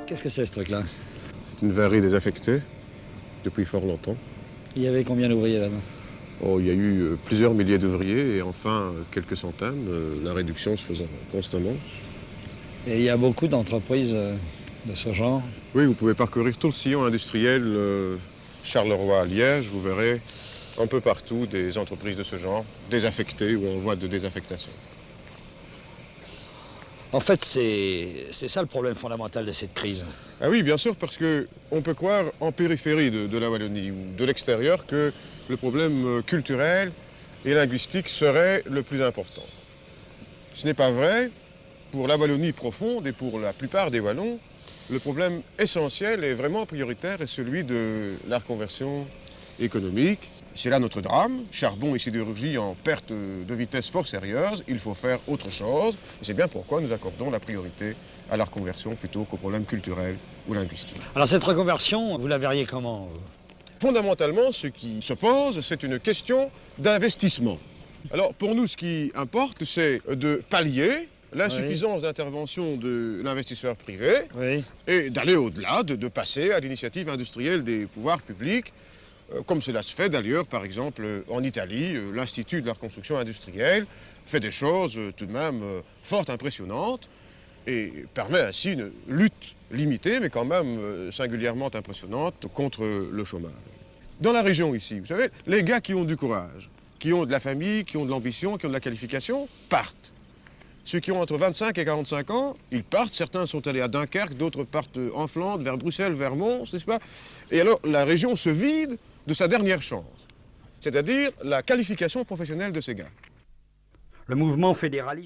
Qu'est-ce que c'est ce truc-là? C'est une verrerie désaffectée depuis fort longtemps. Il y avait combien d'ouvriers là-dedans? Oh, il y a eu plusieurs milliers d'ouvriers et enfin quelques centaines, la réduction se faisant constamment. Et il y a beaucoup d'entreprises de ce genre. Oui, vous pouvez parcourir tout le sillon industriel Charleroi à Liège, vous verrez un peu partout des entreprises de ce genre, désaffectées ou en voie de désaffectation. En fait, c'est ça le problème fondamental de cette crise. Ah oui, bien sûr, parce qu'on peut croire en périphérie de la Wallonie ou de l'extérieur que le problème culturel et linguistique serait le plus important. Ce n'est pas vrai. Pour la Wallonie profonde et pour la plupart des Wallons, le problème essentiel et vraiment prioritaire est celui de la reconversion économique. C'est là notre drame. Charbon et sidérurgie en perte de vitesse fort sérieuse. Il faut faire autre chose. Et c'est bien pourquoi nous accordons la priorité à la reconversion plutôt qu'aux problèmes culturels ou linguistiques. Alors cette reconversion, vous la verriez comment? Fondamentalement, ce qui se pose, c'est une question d'investissement. Alors pour nous, ce qui importe, c'est de pallier l'insuffisance d'intervention de l'investisseur privé et d'aller au-delà, de passer à l'initiative industrielle des pouvoirs publics, comme cela se fait d'ailleurs, par exemple, en Italie. L'Institut de la reconstruction industrielle fait des choses tout de même fort impressionnantes et permet ainsi une lutte limitée, mais quand même singulièrement impressionnante contre le chômage. Dans la région ici, vous savez, les gars qui ont du courage, qui ont de la famille, qui ont de l'ambition, qui ont de la qualification, partent. Ceux qui ont entre 25 et 45 ans, ils partent. Certains sont allés à Dunkerque, d'autres partent en Flandre, vers Bruxelles, vers Mons, n'est-ce pas? Et alors, la région se vide de sa dernière chance, c'est-à-dire la qualification professionnelle de ces gars. Le mouvement fédéraliste